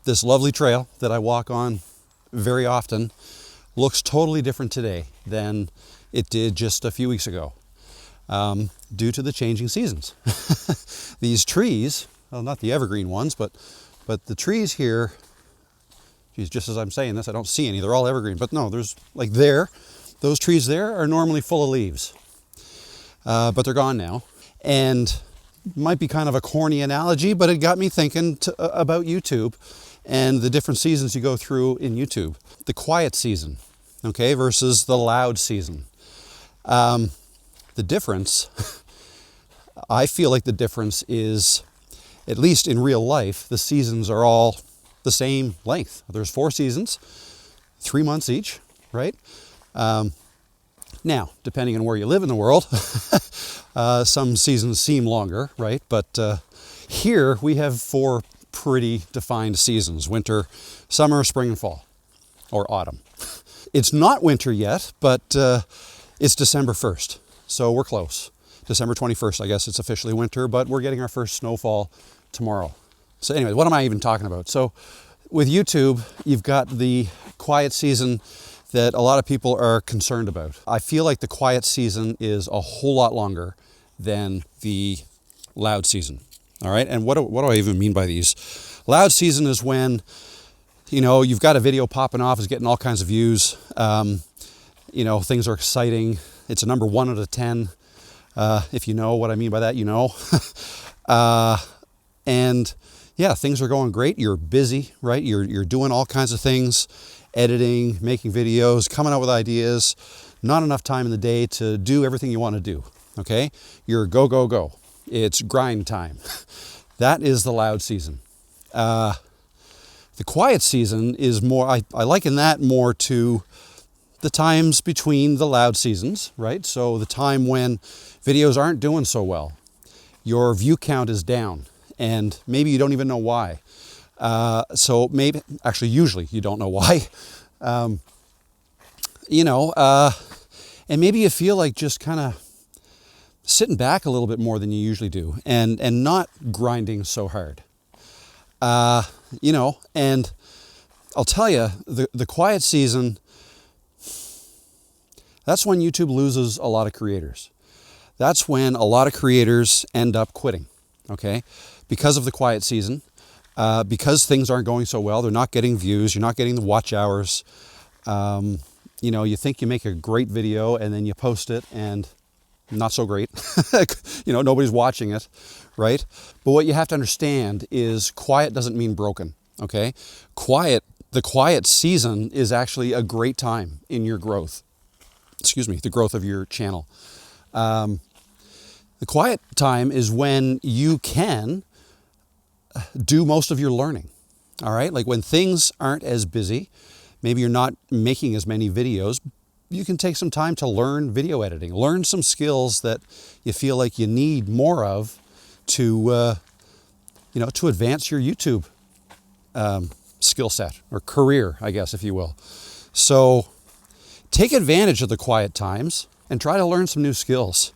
This lovely trail that I walk on very often looks totally different today than it did just a few weeks ago, due to the changing seasons. These trees, well, not the evergreen ones, but the trees here, geez, just as I'm saying this, I don't see any. They're all evergreen, but no, there's like those trees there are normally full of leaves, but they're gone now. And might be kind of a corny analogy, but it got me thinking about YouTube and the different seasons you go through in YouTube. The quiet season, okay, versus the loud season. The difference, I feel like the difference is, at least in real life, the seasons are all the same length. There's 4 seasons, 3 months each, right? Now, depending on where you live in the world, some seasons seem longer, right? But here we have 4 pretty defined seasons: winter, summer, spring, and fall, or autumn. It's not winter yet, but it's December 1st, so we're close. December 21st, I guess it's officially winter, but we're getting our first snowfall tomorrow. So anyway, what am I even talking about? So with YouTube, you've got the quiet season that a lot of people are concerned about. I feel like the quiet season is a whole lot longer than the loud season. All right, and what do I even mean by these? Loud season is when, you know, you've got a video popping off, is getting all kinds of views. You know, things are exciting. It's a number 1 out of 10. If you know what I mean by that, you know. And yeah, things are going great. You're busy, right? You're doing all kinds of things, editing, making videos, coming up with ideas. Not enough time in the day to do everything you want to do. Okay, you're go, go, go. It's grind time. That is the loud season. The quiet season is more, I liken that more to the times between the loud seasons, right? So the time when videos aren't doing so well. Your view count is down, and maybe you don't even know why. So maybe, actually, usually you don't know why. You know, and maybe you feel like just kind of sitting back a little bit more than you usually do, and not grinding so hard. You know, and I'll tell you, the quiet season, that's when YouTube loses a lot of creators. That's when a lot of creators end up quitting, okay? Because of the quiet season, because things aren't going so well, they're not getting views, you're not getting the watch hours. You know, you think you make a great video and then you post it and not so great. You know, nobody's watching it, right? But what you have to understand is quiet doesn't mean broken, okay? The quiet season is actually a great time in your growth. Excuse me, the growth of your channel. The quiet time is when you can do most of your learning, all right? Like when things aren't as busy, maybe you're not making as many videos, you can take some time to learn video editing, learn some skills that you feel like you need more of to, you know, to advance your YouTube skill set or career, I guess, if you will. So take advantage of the quiet times and try to learn some new skills.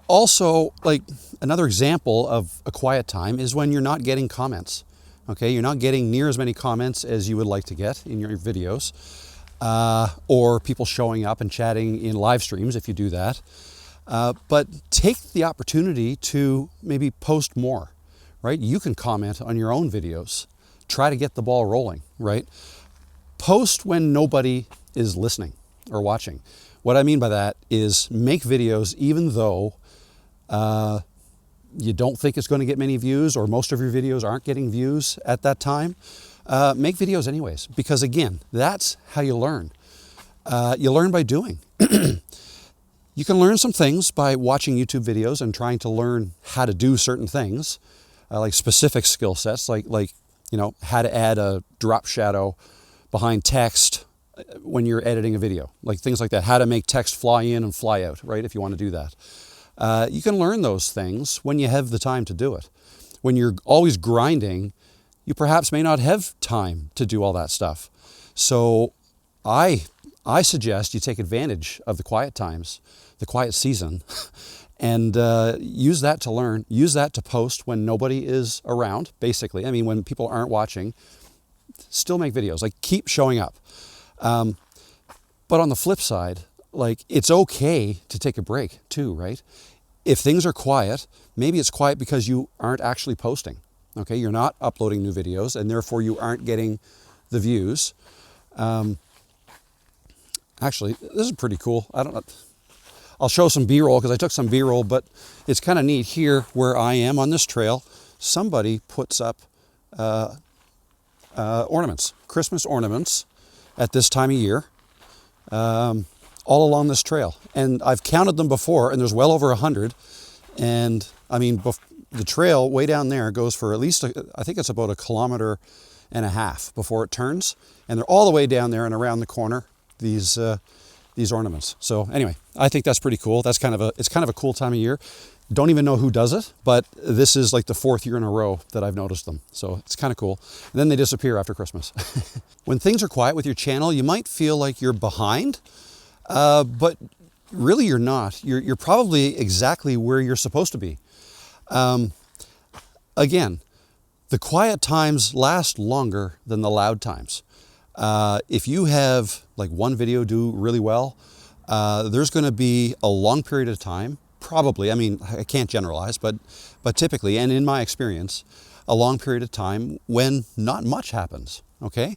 Also, like another example of a quiet time is when you're not getting comments. Okay, you're not getting near as many comments as you would like to get in your videos, or people showing up and chatting in live streams if you do that. But take the opportunity to maybe post more, right? You can comment on your own videos. Try to get the ball rolling, right? Post when nobody is listening or watching. What I mean by that is make videos even though you don't think it's going to get many views, or most of your videos aren't getting views at that time. Make videos anyways, because again, that's how you learn. You learn by doing. You can learn some things by watching YouTube videos and trying to learn how to do certain things, like specific skill sets, like you know, how to add a drop shadow behind text when you're editing a video, like things like that, how to make text fly in and fly out, right, if you want to do that. You can learn those things when you have the time to do it. When you're always grinding, you perhaps may not have time to do all that stuff. So I suggest you take advantage of the quiet times, the quiet season, and use that to learn, use that to post when nobody is around, basically. I mean, when people aren't watching, still make videos. Like, keep showing up. But on the flip side, like, it's okay to take a break too, right? If things are quiet, maybe it's quiet because you aren't actually posting. Okay, you're not uploading new videos, and therefore you aren't getting the views. Actually, this is pretty cool. I'll show some B-roll because I took some B-roll, but it's kind of neat here where I am on this trail. Somebody puts up ornaments, Christmas ornaments at this time of year, all along this trail. And I've counted them before, and there's well over 100. And I mean, the trail way down there goes for at least, I think it's about 1.5 kilometers before it turns. And they're all the way down there and around the corner, these ornaments. So anyway, I think that's pretty cool. It's kind of a cool time of year. Don't even know who does it, but this is like the 4th year in a row that I've noticed them. So it's kind of cool. And then they disappear after Christmas. When things are quiet with your channel, you might feel like you're behind, but really you're not. You're probably exactly where you're supposed to be. Again, the quiet times last longer than the loud times. If you have like one video do really well, there's going to be a long period of time, probably, I mean, I can't generalize, but typically, and in my experience, a long period of time when not much happens, okay?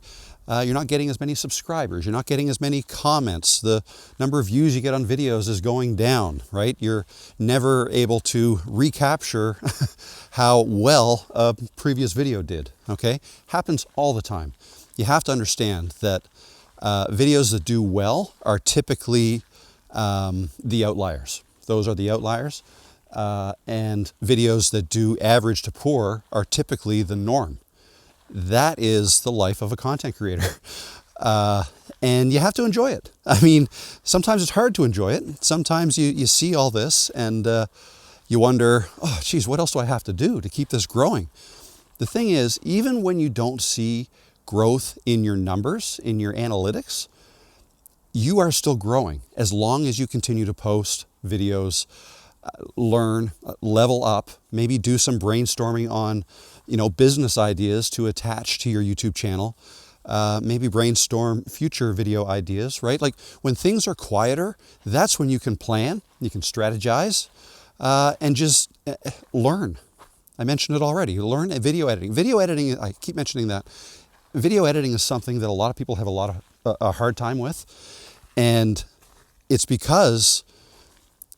You're not getting as many subscribers, you're not getting as many comments, the number of views you get on videos is going down, right? You're never able to recapture how well a previous video did, okay? Happens all the time. You have to understand that videos that do well are typically the outliers. Those are the outliers. And videos that do average to poor are typically the norm. That is the life of a content creator. And you have to enjoy it. I mean, sometimes it's hard to enjoy it. Sometimes you see all this and you wonder, oh, geez, what else do I have to do to keep this growing? The thing is, even when you don't see growth in your numbers, in your analytics, you are still growing as long as you continue to post videos, learn, level up, maybe do some brainstorming on, business ideas to attach to your YouTube channel, maybe brainstorm future video ideas, right? Like when things are quieter, that's when you can plan, you can strategize, and just learn. I mentioned it already, learn video editing. Video editing, I keep mentioning that. Video editing is something that a lot of people have a hard time with, and it's because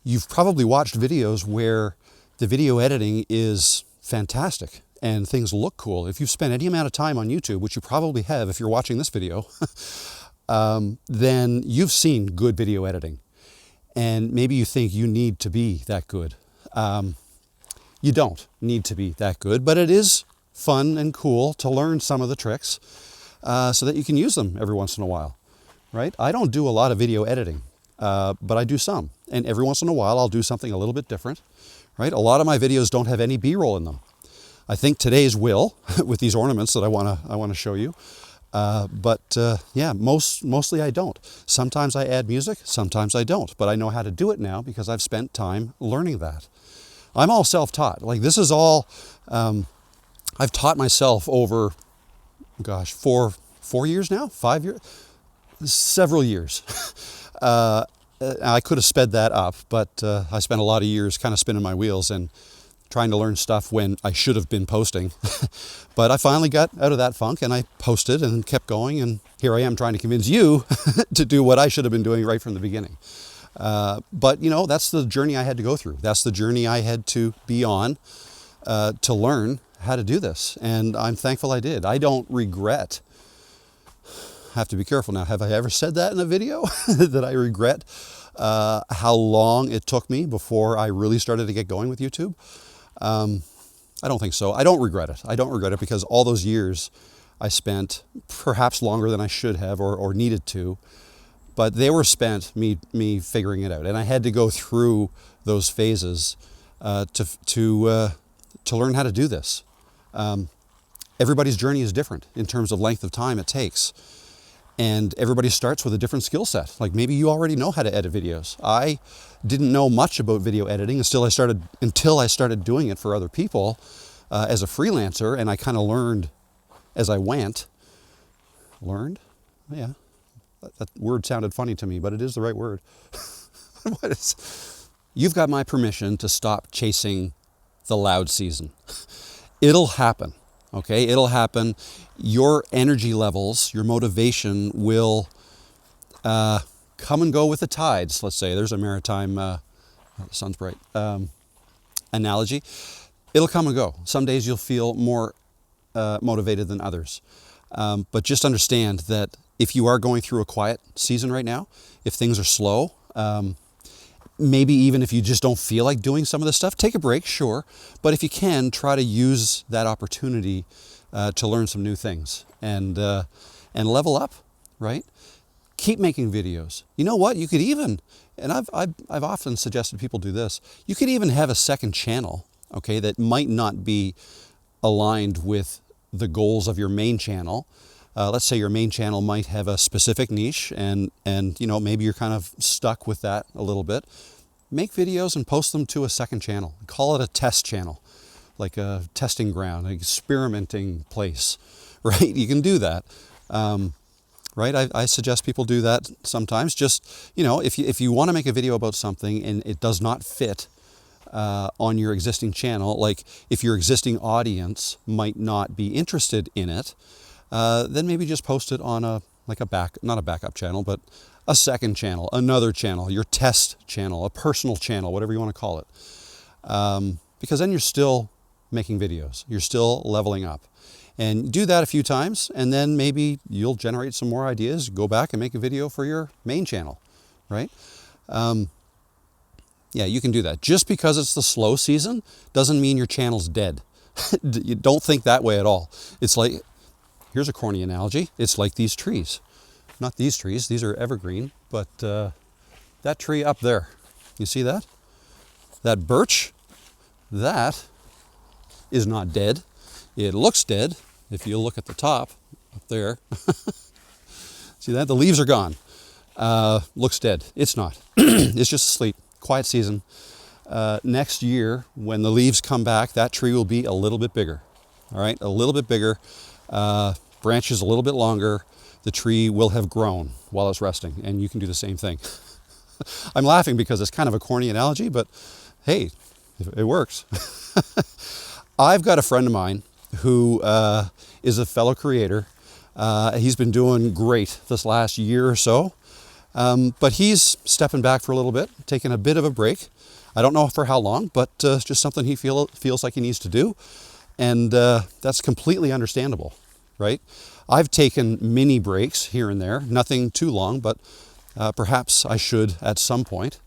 you've probably watched videos where the video editing is fantastic and things look cool. If you've spent any amount of time on YouTube, which you probably have if you're watching this video, then you've seen good video editing, and maybe you think you need to be that good. You don't need to be that good, but it is fun and cool to learn some of the tricks so that you can use them every once in a while, right? I don't do a lot of video editing, but I do some. And every once in a while, I'll do something a little bit different, right? A lot of my videos don't have any B-roll in them. I think today's will, with these ornaments that I want to show you. Yeah, mostly I don't. Sometimes I add music, sometimes I don't. But I know how to do it now because I've spent time learning that. I'm all self-taught. Like this is all... I've taught myself over, 4 years now, 5 years, several years. I could have sped that up, but I spent a lot of years kind of spinning my wheels and trying to learn stuff when I should have been posting. But I finally got out of that funk and I posted and kept going, and here I am trying to convince you to do what I should have been doing right from the beginning. But that's the journey I had to go through. That's the journey I had to be on to learn how to do this, and I'm thankful I did. I don't regret. I have to be careful now. Have I ever said that in a video that I regret how long it took me before I really started to get going with YouTube? I don't think so. I don't regret it. I don't regret it because all those years I spent, perhaps longer than I should have or needed to, but they were spent me figuring it out, and I had to go through those phases to learn how to do this. Everybody's journey is different in terms of length of time it takes. And everybody starts with a different skill set. Like maybe you already know how to edit videos. I didn't know much about video editing until I started doing it for other people as a freelancer, and I kind of learned as I went. Learned? Yeah. That word sounded funny to me, but it is the right word. What is? You've got my permission to stop chasing the loud season. It'll happen, okay? It'll happen. Your energy levels, your motivation will come and go with the tides, let's say. There's a maritime, the sun's bright, analogy. It'll come and go. Some days you'll feel more motivated than others. But just understand that if you are going through a quiet season right now, if things are slow, maybe even if you just don't feel like doing some of this stuff, take a break, sure. But if you can, try to use that opportunity to learn some new things and level up, right? Keep making videos. You know what? You could even, and I've often suggested people do this, you could even have a second channel, okay, that might not be aligned with the goals of your main channel. Let's say your main channel might have a specific niche and you know, maybe you're kind of stuck with that a little bit. Make videos and post them to a second channel. Call it a test channel, like a testing ground, an experimenting place, right? You can do that, right? I suggest people do that sometimes. Just, you know, if you want to make a video about something and it does not fit on your existing channel, like if your existing audience might not be interested in it, then maybe just post it on not a backup channel, but a second channel, another channel, your test channel, a personal channel, whatever you want to call it. Because then you're still making videos, you're still leveling up. And do that a few times, and then maybe you'll generate some more ideas, go back and make a video for your main channel, right? Yeah, you can do that. Just because it's the slow season doesn't mean your channel's dead. You don't think that way at all. It's like, here's a corny analogy. It's like these trees. Not these trees, these are evergreen, but that tree up there, you see that? That birch, that is not dead. It looks dead if you look at the top up there. See that? The leaves are gone. Looks dead. It's not. It's just asleep. Quiet season. Next year, when the leaves come back, that tree will be a little bit bigger. All right, a little bit bigger. Branches a little bit longer. The tree will have grown while it's resting, and you can do the same thing. I'm laughing because it's kind of a corny analogy, but hey, it works. I've got a friend of mine who is a fellow creator. He's been doing great this last year or so, but he's stepping back for a little bit, taking a bit of a break. I don't know for how long, but just something he feels like he needs to do, and that's completely understandable, right? I've taken mini breaks here and there, nothing too long, but perhaps I should at some point,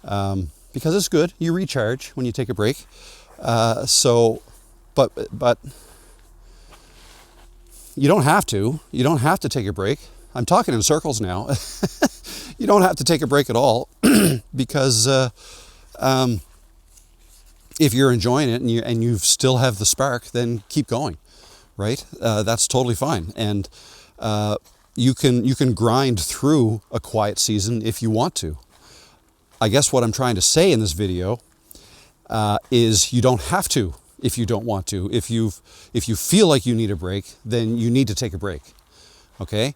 because it's good. You recharge when you take a break. But you don't have to. You don't have to take a break. I'm talking in circles now. You don't have to take a break at all because if you're enjoying it and you still have the spark, then keep going. Right? That's totally fine. And you can grind through a quiet season if you want to. I guess what I'm trying to say in this video is you don't have to if you don't want to. If you feel like you need a break, then you need to take a break. Okay?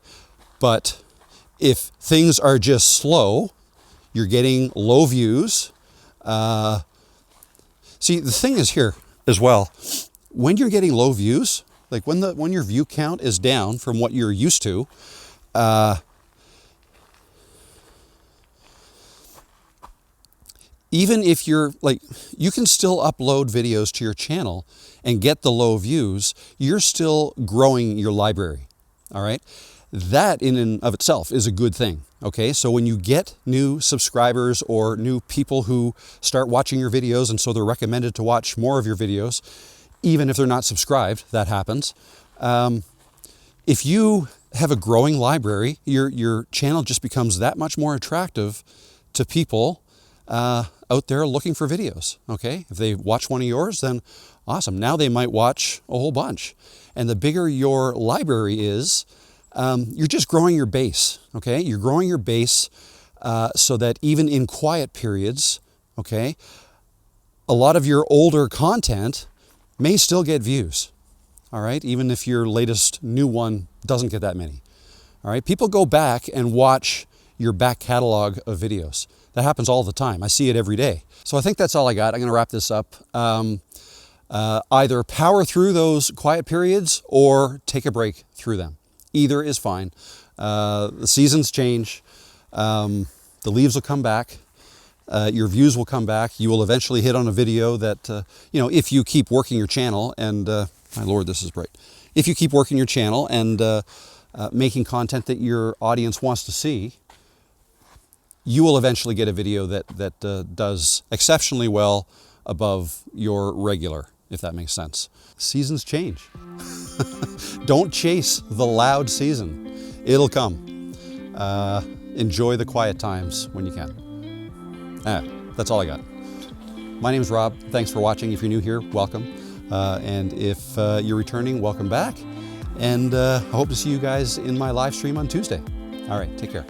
But if things are just slow, you're getting low views. See, the thing is here as well, when you're getting low views, like when your view count is down from what you're used to, even if you're like, you can still upload videos to your channel and get the low views, you're still growing your library, all right? That in and of itself is a good thing, okay? So when you get new subscribers or new people who start watching your videos and so they're recommended to watch more of your videos, even if they're not subscribed, that happens. If you have a growing library, your channel just becomes that much more attractive to people out there looking for videos, okay? If they watch one of yours, then awesome. Now they might watch a whole bunch. And the bigger your library is, you're just growing your base, okay? You're growing your base so that even in quiet periods, okay, a lot of your older content may still get views, all right? Even if your latest new one doesn't get that many. All right, people go back and watch your back catalog of videos. That happens all the time. I see it every day. So I think that's all I got. I'm going to wrap this up. Either power through those quiet periods or take a break through them. Either is fine. The seasons change. The leaves will come back. Your views will come back. You will eventually hit on a video that, if you keep working your channel and, my Lord, this is bright. If you keep working your channel and making content that your audience wants to see, you will eventually get a video that does exceptionally well above your regular, if that makes sense. Seasons change. Don't chase the loud season. It'll come. Enjoy the quiet times when you can. That's all I got. My name is Rob. Thanks for watching. If you're new here, welcome. And if you're returning, welcome back. And I hope to see you guys in my live stream on Tuesday. All right, take care.